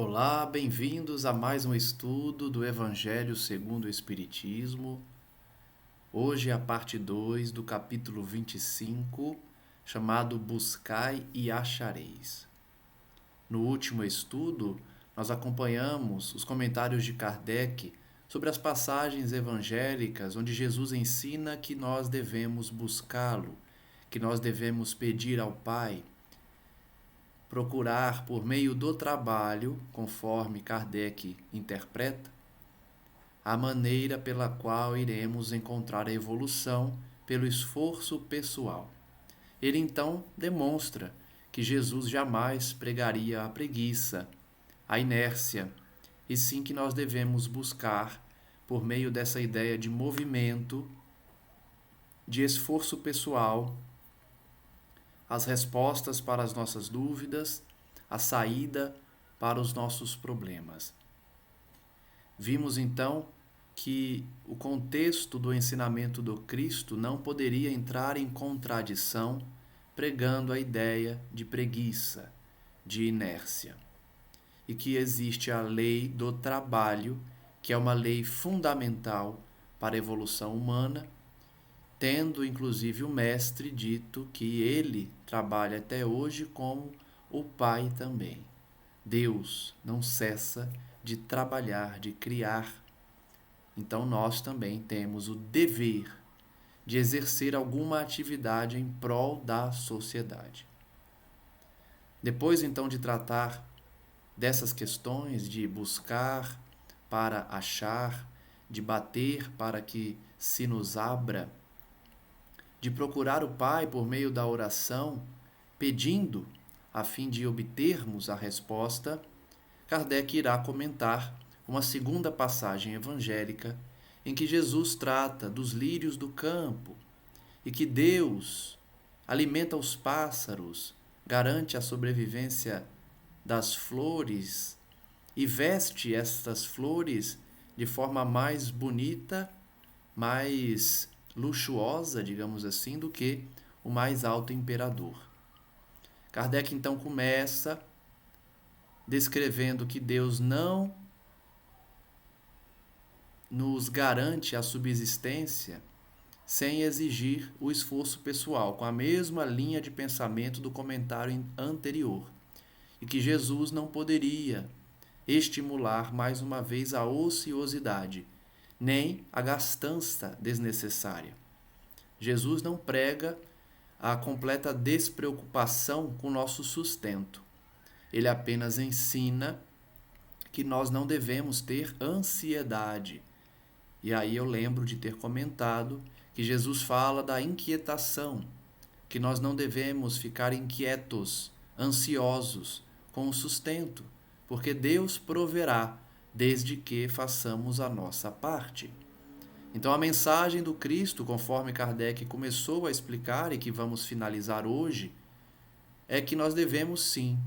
Olá, bem-vindos a mais um estudo do Evangelho segundo o Espiritismo. Hoje é a parte 2 do capítulo 25, chamado Buscai e Achareis. No último estudo, nós acompanhamos os comentários de Kardec sobre as passagens evangélicas onde Jesus ensina que nós devemos buscá-lo, que nós devemos pedir ao Pai, procurar por meio do trabalho, conforme Kardec interpreta, a maneira pela qual iremos encontrar a evolução pelo esforço pessoal. Ele então demonstra que Jesus jamais pregaria a preguiça, a inércia, e sim que nós devemos buscar, por meio dessa ideia de movimento, de esforço pessoal, as respostas para as nossas dúvidas, a saída para os nossos problemas. Vimos então que o contexto do ensinamento do Cristo não poderia entrar em contradição, pregando a ideia de preguiça, de inércia, e que existe a lei do trabalho, que é uma lei fundamental para a evolução humana, tendo inclusive o Mestre dito que ele trabalha até hoje como o Pai também. Deus não cessa de trabalhar, de criar. Então nós também temos o dever de exercer alguma atividade em prol da sociedade. Depois então de tratar dessas questões, de buscar para achar, de bater para que se nos abra, de procurar o Pai por meio da oração, pedindo a fim de obtermos a resposta, Kardec irá comentar uma segunda passagem evangélica em que Jesus trata dos lírios do campo e que Deus alimenta os pássaros, garante a sobrevivência das flores e veste estas flores de forma mais bonita, mais luxuosa, digamos assim, do que o mais alto imperador. Kardec então começa descrevendo que Deus não nos garante a subsistência sem exigir o esforço pessoal, com a mesma linha de pensamento do comentário anterior, e que Jesus não poderia estimular mais uma vez a ociosidade, nem a gastança desnecessária. Jesus não prega a completa despreocupação com o nosso sustento. Ele apenas ensina que nós não devemos ter ansiedade. E aí eu lembro de ter comentado que Jesus fala da inquietação, que nós não devemos ficar inquietos, ansiosos com o sustento, porque Deus proverá, desde que façamos a nossa parte. Então a mensagem do Cristo, conforme Kardec começou a explicar e que vamos finalizar hoje, é que nós devemos sim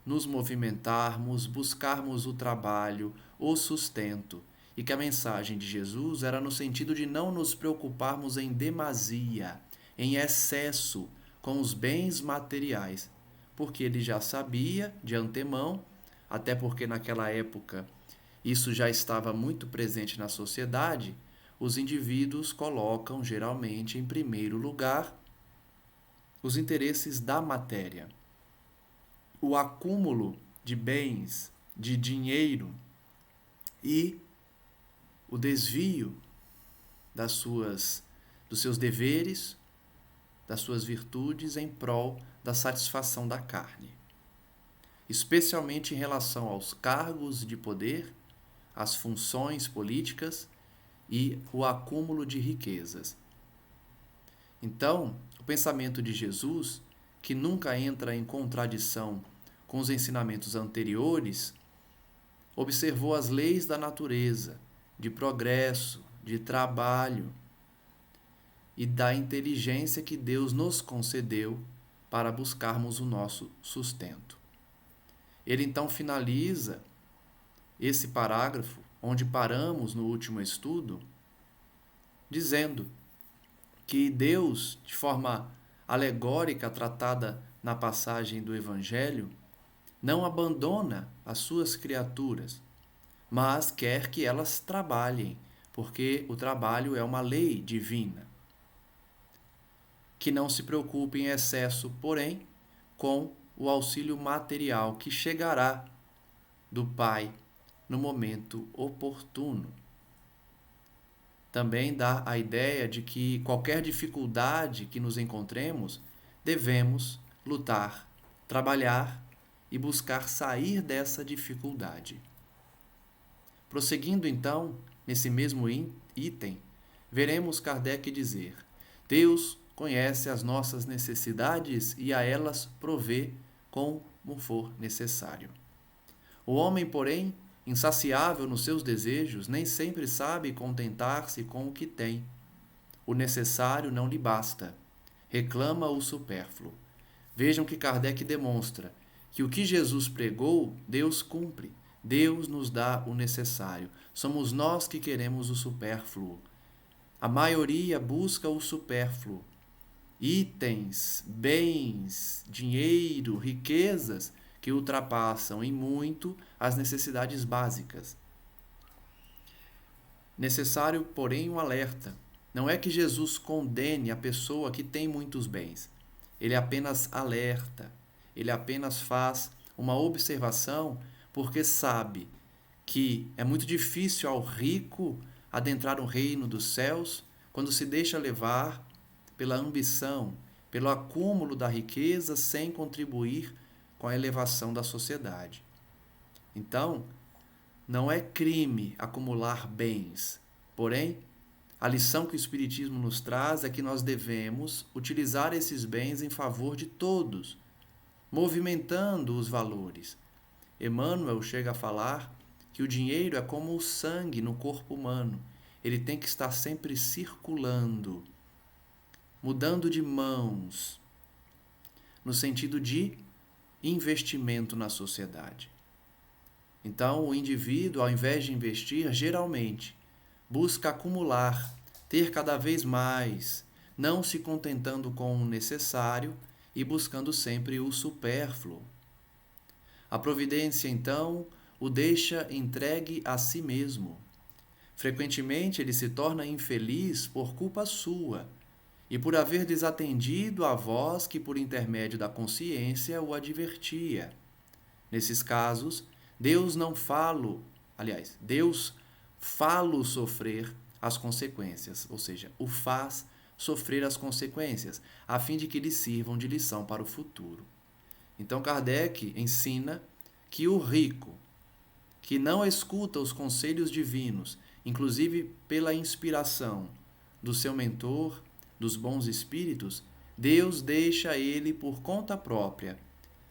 nos movimentarmos, buscarmos o trabalho, o sustento, e que a mensagem de Jesus era no sentido de não nos preocuparmos em demasia, em excesso com os bens materiais, porque ele já sabia de antemão, até porque naquela época isso já estava muito presente na sociedade, os indivíduos colocam geralmente em primeiro lugar os interesses da matéria. O acúmulo de bens, de dinheiro e o desvio dos seus deveres, das suas virtudes em prol da satisfação da carne, especialmente em relação aos cargos de poder, às funções políticas e o acúmulo de riquezas. Então, o pensamento de Jesus, que nunca entra em contradição com os ensinamentos anteriores, observou as leis da natureza, de progresso, de trabalho e da inteligência que Deus nos concedeu para buscarmos o nosso sustento. Ele então finaliza esse parágrafo, onde paramos no último estudo, dizendo que Deus, de forma alegórica tratada na passagem do Evangelho, não abandona as suas criaturas, mas quer que elas trabalhem, porque o trabalho é uma lei divina. Que não se preocupe em excesso, porém, com o auxílio material que chegará do Pai no momento oportuno. Também dá a ideia de que qualquer dificuldade que nos encontremos, devemos lutar, trabalhar e buscar sair dessa dificuldade. Prosseguindo então, nesse mesmo item, veremos Kardec dizer: Deus conhece as nossas necessidades e a elas provê como for necessário. O homem, porém, insaciável nos seus desejos, nem sempre sabe contentar-se com o que tem. O necessário não lhe basta. Reclama o supérfluo. Vejam que Kardec demonstra que o que Jesus pregou, Deus cumpre. Deus nos dá o necessário. Somos nós que queremos o supérfluo. A maioria busca o supérfluo. Itens, bens, dinheiro, riquezas que ultrapassam em muito as necessidades básicas. Necessário, porém, um alerta. Não é que Jesus condene a pessoa que tem muitos bens. Ele apenas alerta. Ele apenas faz uma observação porque sabe que é muito difícil ao rico adentrar o reino dos céus quando se deixa levar pela ambição, pelo acúmulo da riqueza sem contribuir com a elevação da sociedade. Então, não é crime acumular bens, porém, a lição que o Espiritismo nos traz é que nós devemos utilizar esses bens em favor de todos, movimentando os valores. Emmanuel chega a falar que o dinheiro é como o sangue no corpo humano. Ele tem que estar sempre circulando, mudando de mãos, no sentido de investimento na sociedade. Então, o indivíduo, ao invés de investir, geralmente busca acumular, ter cada vez mais, não se contentando com o necessário e buscando sempre o supérfluo. A providência, então, o deixa entregue a si mesmo. Frequentemente, ele se torna infeliz por culpa sua e por haver desatendido a voz que, por intermédio da consciência, o advertia. Nesses casos, Deus fá-lo sofrer as consequências, ou seja, o faz sofrer as consequências, a fim de que lhe sirvam de lição para o futuro. Então Kardec ensina que o rico, que não escuta os conselhos divinos, inclusive pela inspiração do seu mentor, dos bons espíritos, Deus deixa ele por conta própria,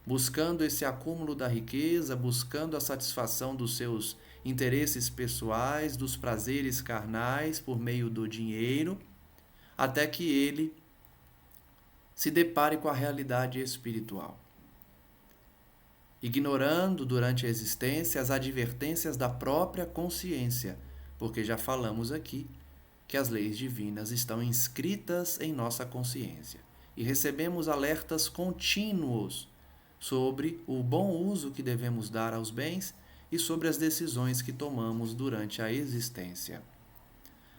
buscando esse acúmulo da riqueza, buscando a satisfação dos seus interesses pessoais, dos prazeres carnais por meio do dinheiro, até que ele se depare com a realidade espiritual, ignorando durante a existência as advertências da própria consciência, porque já falamos aqui que as leis divinas estão inscritas em nossa consciência e recebemos alertas contínuos sobre o bom uso que devemos dar aos bens e sobre as decisões que tomamos durante a existência.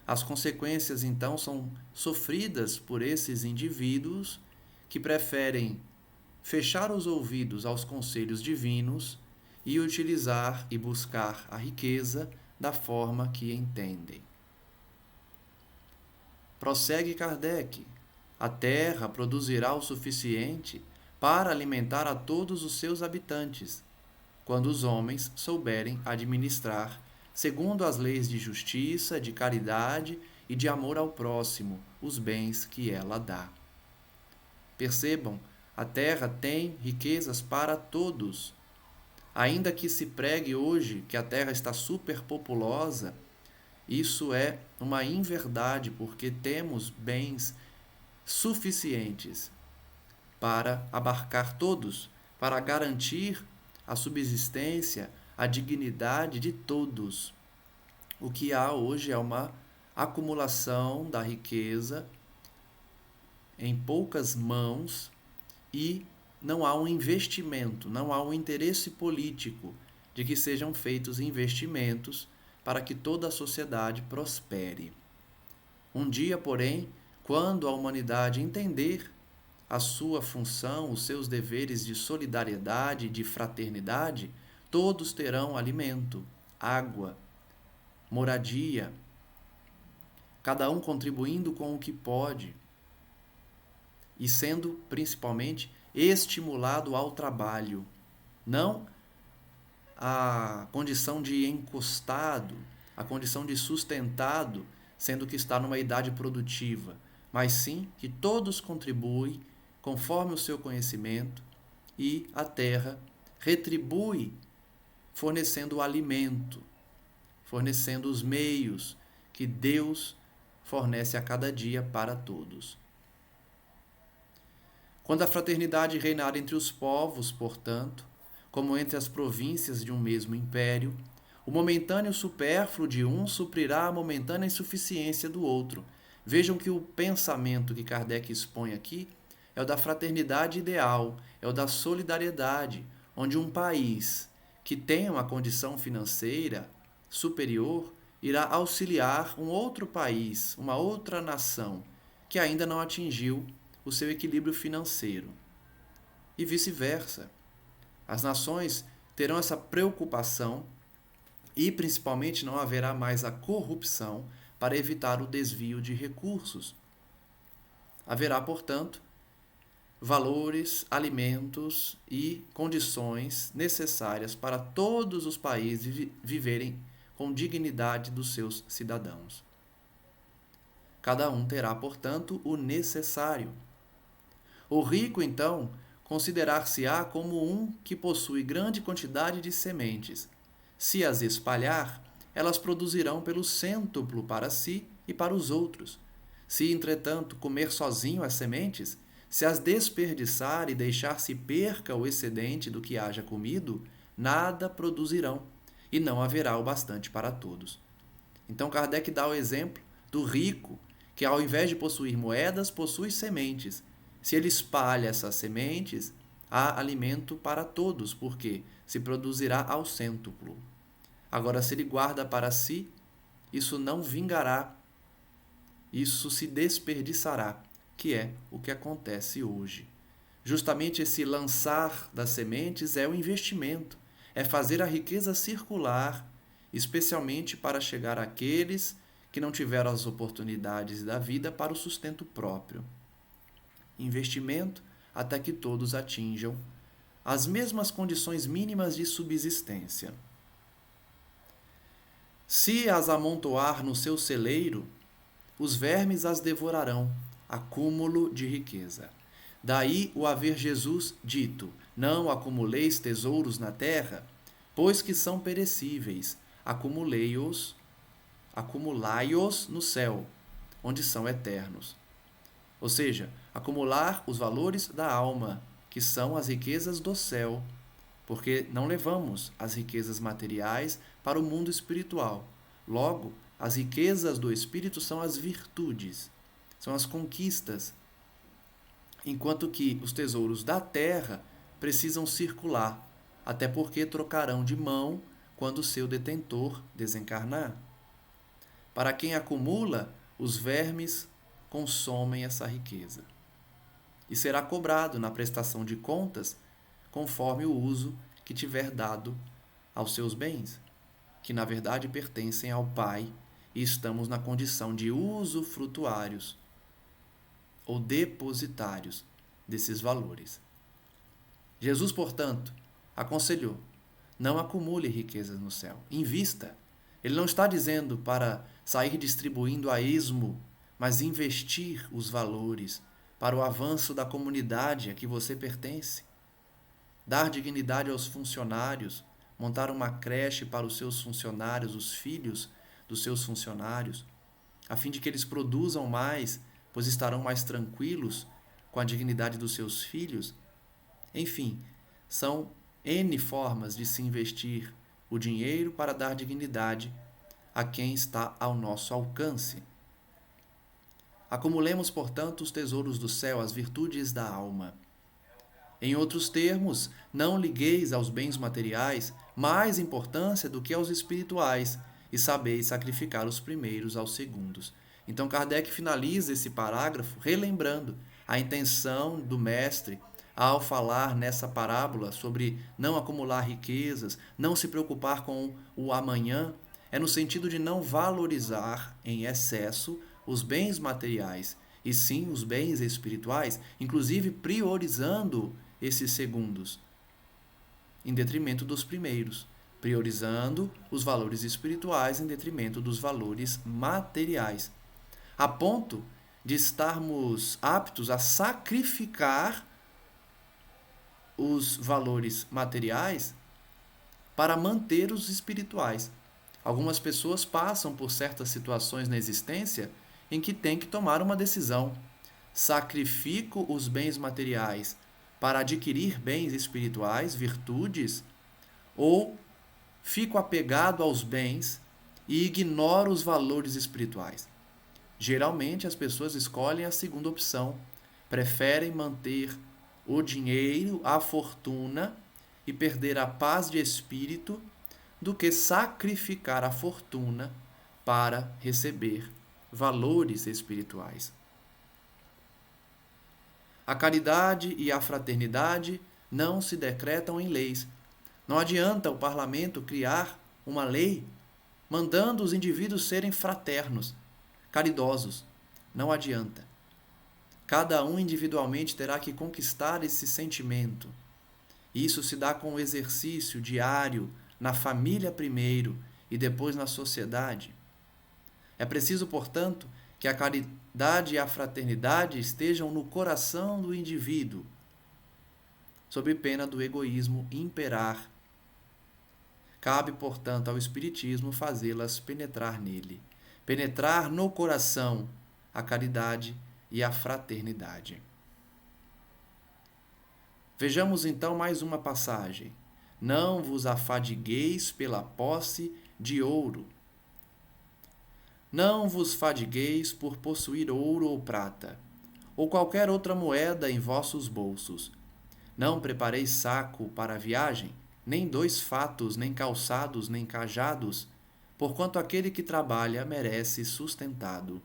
As consequências, então, são sofridas por esses indivíduos que preferem fechar os ouvidos aos conselhos divinos e utilizar e buscar a riqueza da forma que entendem. Prossegue Kardec: a terra produzirá o suficiente para alimentar a todos os seus habitantes, quando os homens souberem administrar segundo as leis de justiça, de caridade e de amor ao próximo os bens que ela dá. Percebam, a terra tem riquezas para todos. Ainda que se pregue hoje que a terra está superpopulosa, isso é uma inverdade, porque temos bens suficientes para abarcar todos, para garantir a subsistência, a dignidade de todos. O que há hoje é uma acumulação da riqueza em poucas mãos e não há um investimento, não há um interesse político de que sejam feitos investimentos para que toda a sociedade prospere. Um dia, porém, quando a humanidade entender a sua função, os seus deveres de solidariedade e de fraternidade, todos terão alimento, água, moradia, cada um contribuindo com o que pode e sendo principalmente estimulado ao trabalho, não a condição de encostado, a condição de sustentado, sendo que está numa idade produtiva, mas sim que todos contribuem conforme o seu conhecimento e a terra retribui fornecendo o alimento, fornecendo os meios que Deus fornece a cada dia para todos. Quando a fraternidade reinar entre os povos, portanto, como entre as províncias de um mesmo império, o momentâneo supérfluo de um suprirá a momentânea insuficiência do outro. Vejam que o pensamento que Kardec expõe aqui é o da fraternidade ideal, é o da solidariedade, onde um país que tem uma condição financeira superior irá auxiliar um outro país, uma outra nação, que ainda não atingiu o seu equilíbrio financeiro. E vice-versa. As nações terão essa preocupação e, principalmente, não haverá mais a corrupção para evitar o desvio de recursos. Haverá, portanto, valores, alimentos e condições necessárias para todos os países viverem com dignidade dos seus cidadãos. Cada um terá, portanto, o necessário. O rico, então, considerar-se-á como um que possui grande quantidade de sementes. Se as espalhar, elas produzirão pelo cêntuplo para si e para os outros. Se, entretanto, comer sozinho as sementes, se as desperdiçar e deixar-se perca o excedente do que haja comido, nada produzirão, e não haverá o bastante para todos. Então Kardec dá o exemplo do rico, que ao invés de possuir moedas, possui sementes. Se ele espalha essas sementes, há alimento para todos, porque se produzirá ao cêntuplo. Agora, se ele guarda para si, isso não vingará, isso se desperdiçará, que é o que acontece hoje. Justamente esse lançar das sementes é o investimento, é fazer a riqueza circular, especialmente para chegar àqueles que não tiveram as oportunidades da vida para o sustento próprio. Investimento até que todos atinjam as mesmas condições mínimas de subsistência. Se as amontoar no seu celeiro, os vermes as devorarão, acúmulo de riqueza. Daí o haver Jesus dito: não acumuleis tesouros na terra, pois que são perecíveis, acumulai-os no céu, onde são eternos. Ou seja, acumular os valores da alma, que são as riquezas do céu, porque não levamos as riquezas materiais para o mundo espiritual. Logo, as riquezas do espírito são as virtudes, são as conquistas, enquanto que os tesouros da terra precisam circular, até porque trocarão de mão quando o seu detentor desencarnar. Para quem acumula, os vermes consomem essa riqueza. E será cobrado na prestação de contas conforme o uso que tiver dado aos seus bens, que na verdade pertencem ao Pai, e estamos na condição de usufrutuários ou depositários desses valores. Jesus, portanto, aconselhou: não acumule riquezas no céu, invista. Ele não está dizendo para sair distribuindo a esmo, mas investir os valores para o avanço da comunidade a que você pertence. Dar dignidade aos funcionários, montar uma creche para os seus funcionários, os filhos dos seus funcionários, a fim de que eles produzam mais, pois estarão mais tranquilos com a dignidade dos seus filhos. Enfim, são N formas de se investir o dinheiro para dar dignidade a quem está ao nosso alcance. Acumulemos, portanto, os tesouros do céu, as virtudes da alma. Em outros termos, não ligueis aos bens materiais mais importância do que aos espirituais, e sabeis sacrificar os primeiros aos segundos. Então Kardec finaliza esse parágrafo relembrando a intenção do mestre ao falar nessa parábola sobre não acumular riquezas, não se preocupar com o amanhã, é no sentido de não valorizar em excesso os bens materiais, e sim os bens espirituais, inclusive priorizando esses segundos, em detrimento dos primeiros, priorizando os valores espirituais em detrimento dos valores materiais, a ponto de estarmos aptos a sacrificar os valores materiais para manter os espirituais. Algumas pessoas passam por certas situações na existência em que têm que tomar uma decisão. Sacrifico os bens materiais para adquirir bens espirituais, virtudes, ou fico apegado aos bens e ignoro os valores espirituais. Geralmente as pessoas escolhem a segunda opção, preferem manter o dinheiro, a fortuna e perder a paz de espírito do que sacrificar a fortuna para receber valores espirituais. A caridade e a fraternidade não se decretam em leis. Não adianta o parlamento criar uma lei mandando os indivíduos serem fraternos, caridosos. Não adianta. Cada um individualmente terá que conquistar esse sentimento. Isso se dá com o exercício diário, na família primeiro e depois na sociedade. É preciso, portanto, que a caridade e a fraternidade estejam no coração do indivíduo, sob pena do egoísmo imperar. Cabe, portanto, ao Espiritismo fazê-las penetrar nele, penetrar no coração a caridade e a fraternidade. Vejamos então mais uma passagem. Não vos afadigueis pela posse de ouro. Não vos fadigueis por possuir ouro ou prata, ou qualquer outra moeda em vossos bolsos. Não prepareis saco para a viagem, nem 2 fatos, nem calçados, nem cajados, porquanto aquele que trabalha merece sustentado.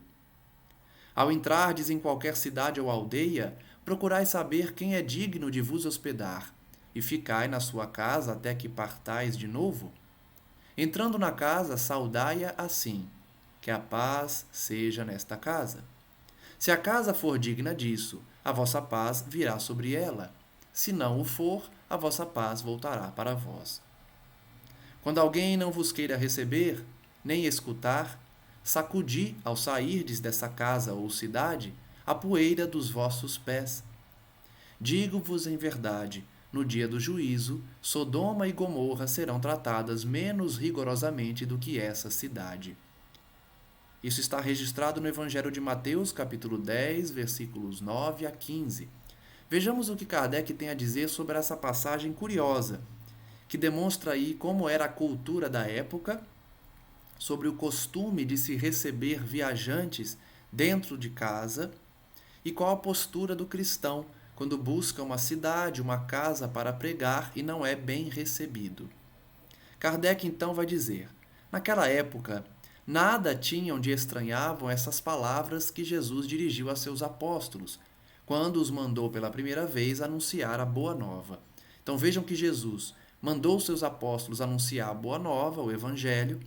Ao entrardes em qualquer cidade ou aldeia, procurai saber quem é digno de vos hospedar, e ficai na sua casa até que partais de novo. Entrando na casa, saudai-a assim: que a paz seja nesta casa. Se a casa for digna disso, a vossa paz virá sobre ela. Se não o for, a vossa paz voltará para vós. Quando alguém não vos queira receber, nem escutar, sacudi, ao sairdes dessa casa ou cidade, a poeira dos vossos pés. Digo-vos em verdade, no dia do juízo, Sodoma e Gomorra serão tratadas menos rigorosamente do que essa cidade. Isso está registrado no Evangelho de Mateus, capítulo 10, versículos 9 a 15. Vejamos o que Kardec tem a dizer sobre essa passagem curiosa, que demonstra aí como era a cultura da época, sobre o costume de se receber viajantes dentro de casa e qual a postura do cristão quando busca uma cidade, uma casa para pregar e não é bem recebido. Kardec então vai dizer: naquela época, nada tinham de estranhavam essas palavras que Jesus dirigiu a seus apóstolos, quando os mandou pela primeira vez anunciar a Boa Nova. Então vejam que Jesus mandou seus apóstolos anunciar a Boa Nova, o Evangelho,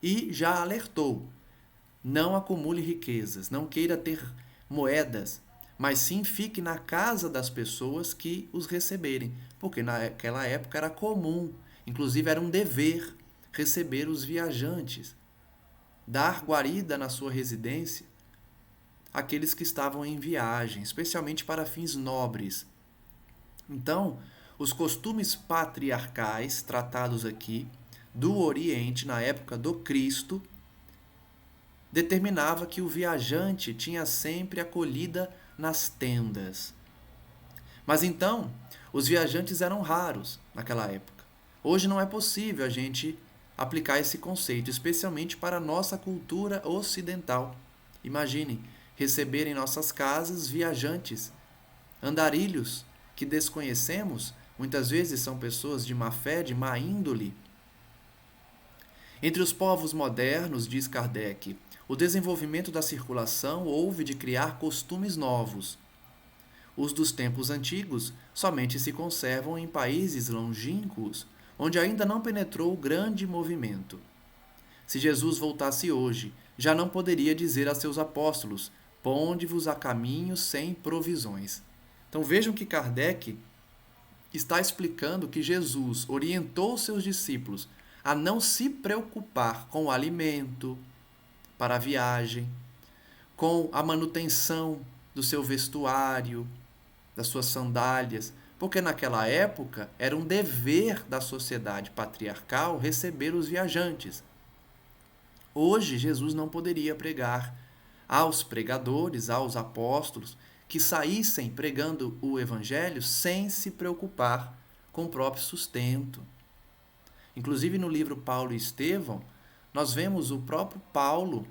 e já alertou: não acumule riquezas, não queira ter moedas, mas sim fique na casa das pessoas que os receberem, porque naquela época era comum, inclusive era um dever, receber os viajantes, dar guarida na sua residência àqueles que estavam em viagem, especialmente para fins nobres. Então, os costumes patriarcais tratados aqui do Oriente na época do Cristo determinava que o viajante tinha sempre acolhida nas tendas. Mas então, os viajantes eram raros naquela época. Hoje não é possível a gente aplicar esse conceito, especialmente para a nossa cultura ocidental. Imagine receber em nossas casas viajantes, andarilhos, que desconhecemos, muitas vezes são pessoas de má fé, de má índole. Entre os povos modernos, diz Kardec, o desenvolvimento da circulação houve de criar costumes novos. Os dos tempos antigos somente se conservam em países longínquos, onde ainda não penetrou o grande movimento. Se Jesus voltasse hoje, já não poderia dizer a seus apóstolos: ponde-vos a caminho sem provisões. Então vejam que Kardec está explicando que Jesus orientou seus discípulos a não se preocupar com o alimento para a viagem, com a manutenção do seu vestuário, das suas sandálias, porque naquela época era um dever da sociedade patriarcal receber os viajantes. Hoje, Jesus não poderia pregar aos pregadores, aos apóstolos, que saíssem pregando o evangelho sem se preocupar com o próprio sustento. Inclusive no livro Paulo e Estevão, nós vemos o próprio Paulo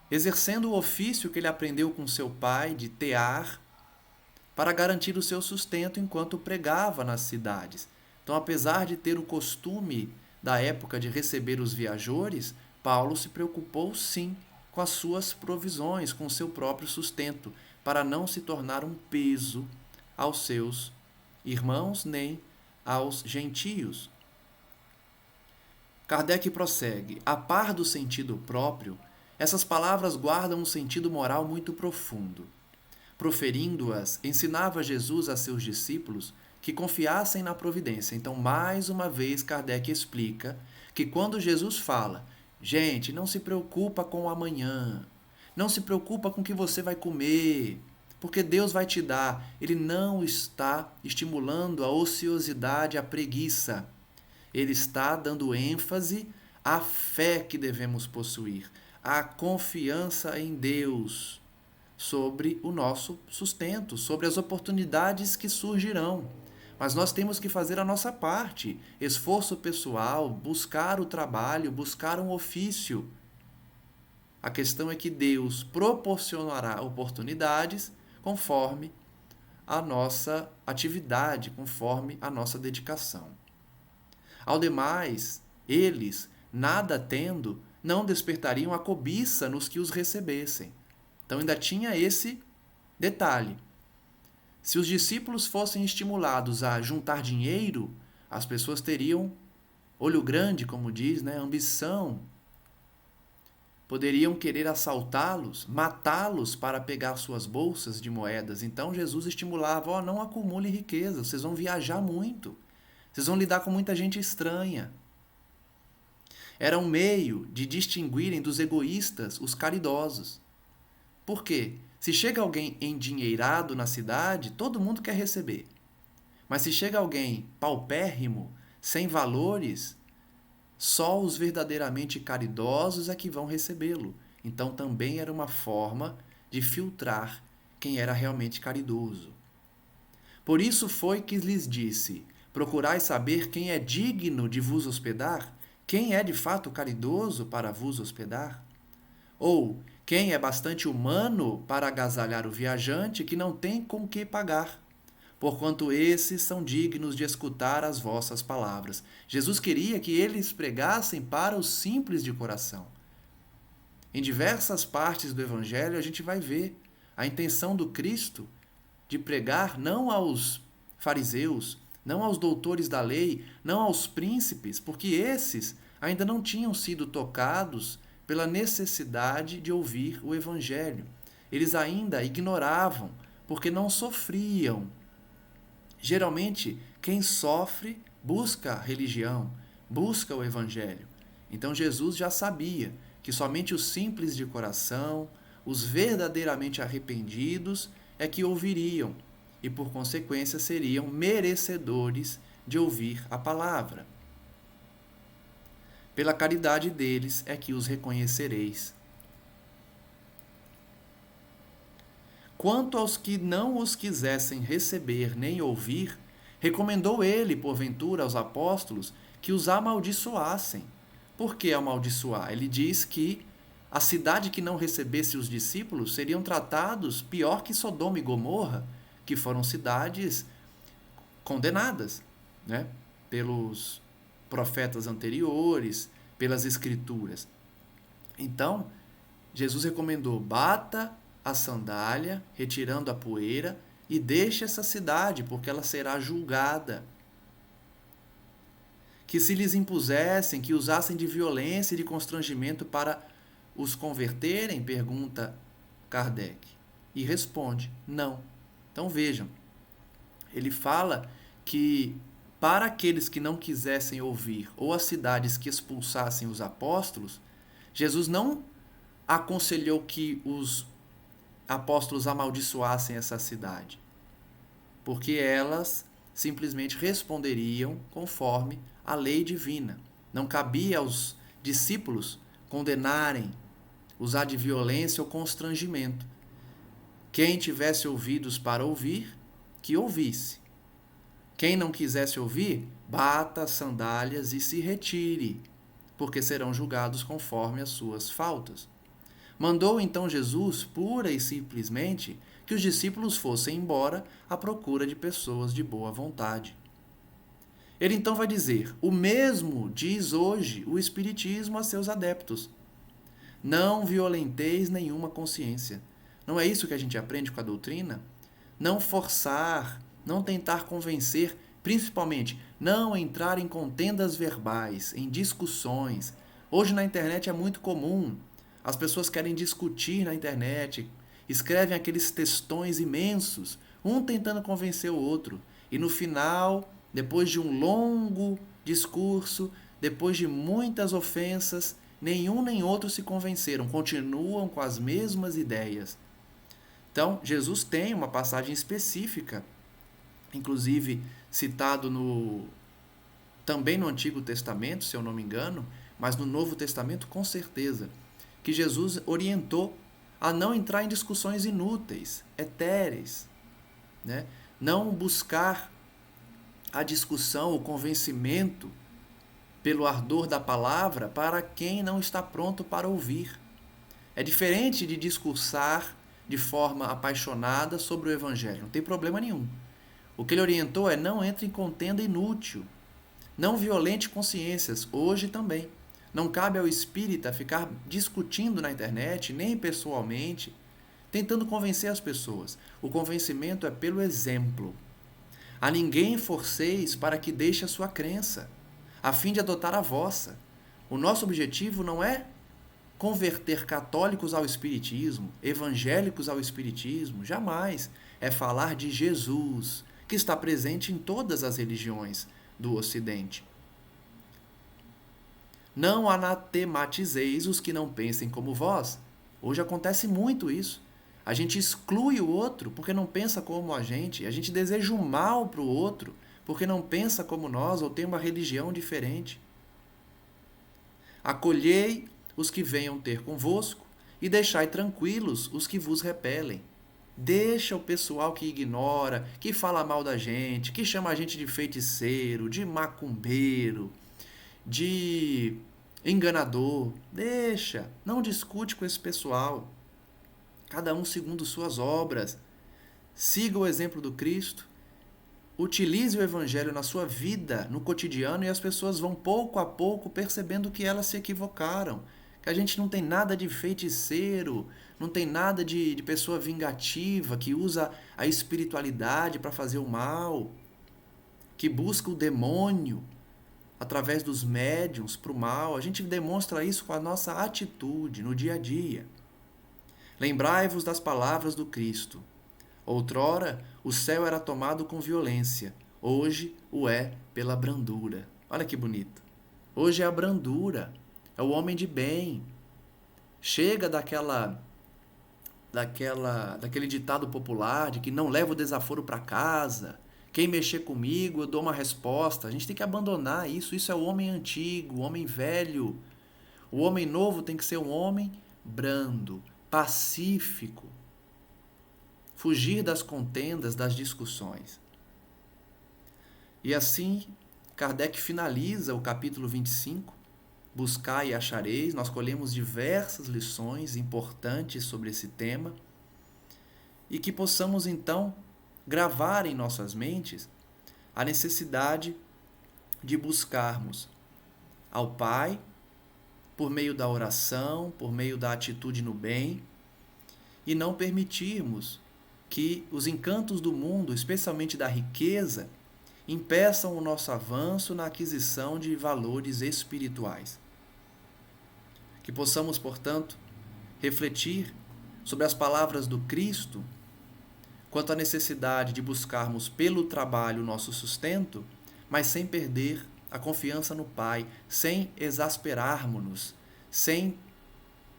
exercendo o ofício que ele aprendeu com seu pai de tear para garantir o seu sustento enquanto pregava nas cidades. Então, apesar de ter o costume da época de receber os viajores, Paulo se preocupou sim com as suas provisões, com o seu próprio sustento, para não se tornar um peso aos seus irmãos nem aos gentios. Kardec prossegue: a par do sentido próprio, essas palavras guardam um sentido moral muito profundo. Proferindo-as, ensinava Jesus a seus discípulos que confiassem na providência. Então, mais uma vez, Kardec explica que quando Jesus fala: gente, não se preocupa com o amanhã, não se preocupa com o que você vai comer, porque Deus vai te dar. Ele não está estimulando a ociosidade, a preguiça. Ele está dando ênfase à fé que devemos possuir, à confiança em Deus sobre o nosso sustento, sobre as oportunidades que surgirão. Mas nós temos que fazer a nossa parte, esforço pessoal, buscar o trabalho, buscar um ofício. A questão é que Deus proporcionará oportunidades conforme a nossa atividade, conforme a nossa dedicação. Ao demais, eles, nada tendo, não despertariam a cobiça nos que os recebessem. Então ainda tinha esse detalhe. Se os discípulos fossem estimulados a juntar dinheiro, as pessoas teriam olho grande, como diz, ambição. Poderiam querer assaltá-los, matá-los para pegar suas bolsas de moedas. Então Jesus estimulava: não acumule riqueza, vocês vão viajar muito. Vocês vão lidar com muita gente estranha. Era um meio de distinguirem dos egoístas os caridosos. Por quê? Se chega alguém endinheirado na cidade, todo mundo quer receber. Mas se chega alguém paupérrimo, sem valores, só os verdadeiramente caridosos é que vão recebê-lo. Então também era uma forma de filtrar quem era realmente caridoso. Por isso foi que lhes disse: procurai saber quem é digno de vos hospedar, quem é de fato caridoso para vos hospedar. Ou quem é bastante humano para agasalhar o viajante que não tem com que pagar, porquanto esses são dignos de escutar as vossas palavras. Jesus queria que eles pregassem para os simples de coração. Em diversas partes do Evangelho a gente vai ver a intenção do Cristo de pregar não aos fariseus, não aos doutores da lei, não aos príncipes, porque esses ainda não tinham sido tocados pela necessidade de ouvir o Evangelho. Eles ainda ignoravam, porque não sofriam. Geralmente, quem sofre busca a religião, busca o Evangelho. Então Jesus já sabia que somente os simples de coração, os verdadeiramente arrependidos, é que ouviriam e, por consequência, seriam merecedores de ouvir a palavra. Pela caridade deles é que os reconhecereis. Quanto aos que não os quisessem receber nem ouvir, recomendou ele, porventura, aos apóstolos que os amaldiçoassem. Por que amaldiçoar? Ele diz que a cidade que não recebesse os discípulos seriam tratados pior que Sodoma e Gomorra, que foram cidades condenadas, né, pelos profetas anteriores, pelas escrituras. Então, Jesus recomendou: bata a sandália, retirando a poeira, e deixe essa cidade, porque ela será julgada. Que se lhes impusessem, que usassem de violência e de constrangimento para os converterem? Pergunta Kardec. E responde: não. Então vejam, ele fala que para aqueles que não quisessem ouvir, ou as cidades que expulsassem os apóstolos, Jesus não aconselhou que os apóstolos amaldiçoassem essa cidade, porque elas simplesmente responderiam conforme a lei divina. Não cabia aos discípulos condenarem, usar de violência ou constrangimento. Quem tivesse ouvidos para ouvir, que ouvisse. Quem não quisesse ouvir, bata as sandálias e se retire, porque serão julgados conforme as suas faltas. Mandou então Jesus, pura e simplesmente, que os discípulos fossem embora à procura de pessoas de boa vontade. Ele então vai dizer: o mesmo diz hoje o Espiritismo a seus adeptos: não violenteis nenhuma consciência. Não é isso que a gente aprende com a doutrina? Não forçar, não tentar convencer, principalmente não entrar em contendas verbais, em discussões. Hoje na internet é muito comum. As pessoas querem discutir na internet, escrevem aqueles textões imensos, um tentando convencer o outro. E no final, depois de um longo discurso, depois de muitas ofensas, nenhum nem outro se convenceram, continuam com as mesmas ideias. Então, Jesus tem uma passagem específica, inclusive citado também no Antigo Testamento, se eu não me engano, mas no Novo Testamento com certeza, que Jesus orientou a não entrar em discussões inúteis, etéreis, né? Não buscar a discussão, o convencimento pelo ardor da palavra para quem não está pronto para ouvir. É diferente de discursar de forma apaixonada sobre o Evangelho, não tem problema nenhum. O que ele orientou é: não entre em contenda inútil, não violente consciências, hoje também. Não cabe ao espírita ficar discutindo na internet, nem pessoalmente, tentando convencer as pessoas. O convencimento é pelo exemplo. A ninguém forceis para que deixe a sua crença, a fim de adotar a vossa. O nosso objetivo não é converter católicos ao espiritismo, evangélicos ao espiritismo, jamais. É falar de Jesus, que está presente em todas as religiões do Ocidente. Não anatemateis os que não pensem como vós. Hoje acontece muito isso. A gente exclui o outro porque não pensa como a gente deseja o mal para o outro porque não pensa como nós ou tem uma religião diferente. Acolhei os que venham ter convosco e deixai tranquilos os que vos repelem. Deixa o pessoal que ignora, que fala mal da gente, que chama a gente de feiticeiro, de macumbeiro, de enganador. Deixa, não discute com esse pessoal. Cada um segundo suas obras. Siga o exemplo do Cristo. Utilize o Evangelho na sua vida, no cotidiano, e as pessoas vão pouco a pouco percebendo que elas se equivocaram. Que a gente não tem nada de feiticeiro, não tem nada de pessoa vingativa que usa a espiritualidade para fazer o mal, que busca o demônio através dos médiuns para o mal. A gente demonstra isso com a nossa atitude no dia a dia. Lembrai-vos das palavras do Cristo. Outrora, o céu era tomado com violência, hoje o é pela brandura. Olha que bonito. Hoje é a brandura, é o homem de bem. Chega daquele ditado popular de que não leva o desaforo para casa. Quem mexer comigo, eu dou uma resposta. A gente tem que abandonar isso. Isso é o homem antigo, o homem velho. O homem novo tem que ser um homem brando, pacífico. Fugir das contendas, das discussões. E assim, Kardec finaliza o capítulo 25, Buscai e achareis. Nós colhemos diversas lições importantes sobre esse tema e que possamos então gravar em nossas mentes a necessidade de buscarmos ao Pai por meio da oração, por meio da atitude no bem, e não permitirmos que os encantos do mundo, especialmente da riqueza, impeçam o nosso avanço na aquisição de valores espirituais. Que possamos, portanto, refletir sobre as palavras do Cristo quanto à necessidade de buscarmos pelo trabalho o nosso sustento, mas sem perder a confiança no Pai, sem exasperarmos-nos, sem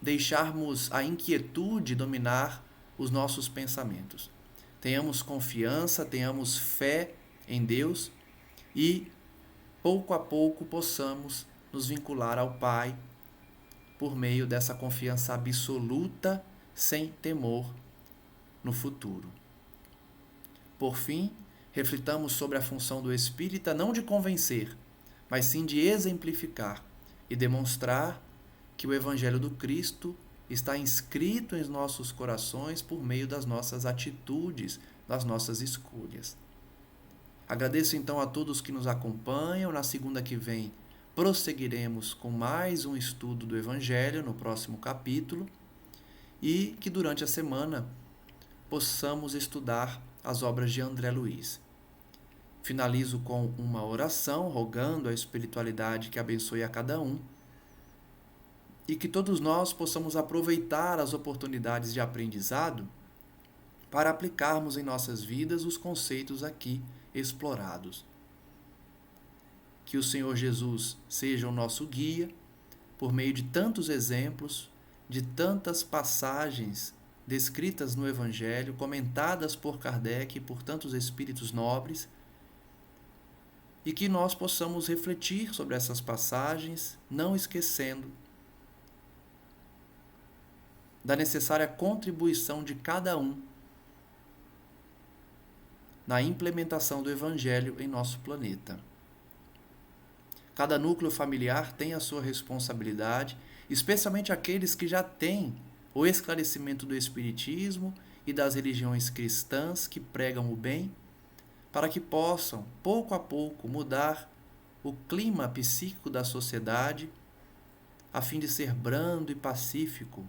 deixarmos a inquietude dominar os nossos pensamentos. Tenhamos confiança, tenhamos fé em Deus e, pouco a pouco, possamos nos vincular ao Pai por meio dessa confiança absoluta, sem temor no futuro. Por fim, reflitamos sobre a função do espírita não de convencer, mas sim de exemplificar e demonstrar que o Evangelho do Cristo está inscrito em nossos corações por meio das nossas atitudes, das nossas escolhas. Agradeço então a todos que nos acompanham. Na segunda que vem, prosseguiremos com mais um estudo do Evangelho no próximo capítulo e que durante a semana possamos estudar as obras de André Luiz. Finalizo com uma oração, rogando à espiritualidade que abençoe a cada um e que todos nós possamos aproveitar as oportunidades de aprendizado para aplicarmos em nossas vidas os conceitos aqui explorados. Que o Senhor Jesus seja o nosso guia, por meio de tantos exemplos, de tantas passagens descritas no Evangelho, comentadas por Kardec e por tantos espíritos nobres, e que nós possamos refletir sobre essas passagens, não esquecendo da necessária contribuição de cada um na implementação do Evangelho em nosso planeta. Cada núcleo familiar tem a sua responsabilidade, especialmente aqueles que já têm o esclarecimento do Espiritismo e das religiões cristãs que pregam o bem, para que possam, pouco a pouco, mudar o clima psíquico da sociedade, a fim de ser brando e pacífico,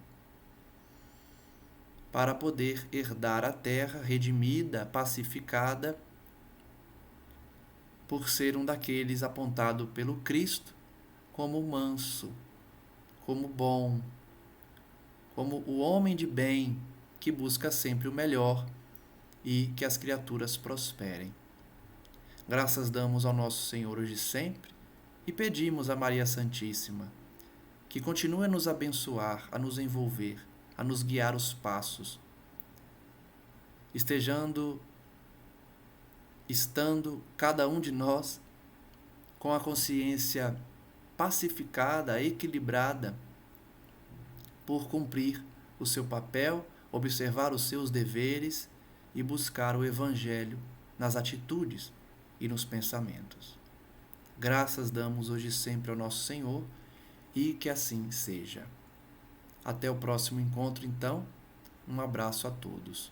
para poder herdar a terra redimida, pacificada, por ser um daqueles apontado pelo Cristo como manso, como bom, como o homem de bem que busca sempre o melhor e que as criaturas prosperem. Graças damos ao nosso Senhor hoje e sempre e pedimos a Maria Santíssima que continue a nos abençoar, a nos envolver, a nos guiar os passos, estando cada um de nós com a consciência pacificada, equilibrada, por cumprir o seu papel, observar os seus deveres e buscar o Evangelho nas atitudes e nos pensamentos. Graças damos hoje e sempre ao nosso Senhor e que assim seja. Até o próximo encontro, então. Um abraço a todos.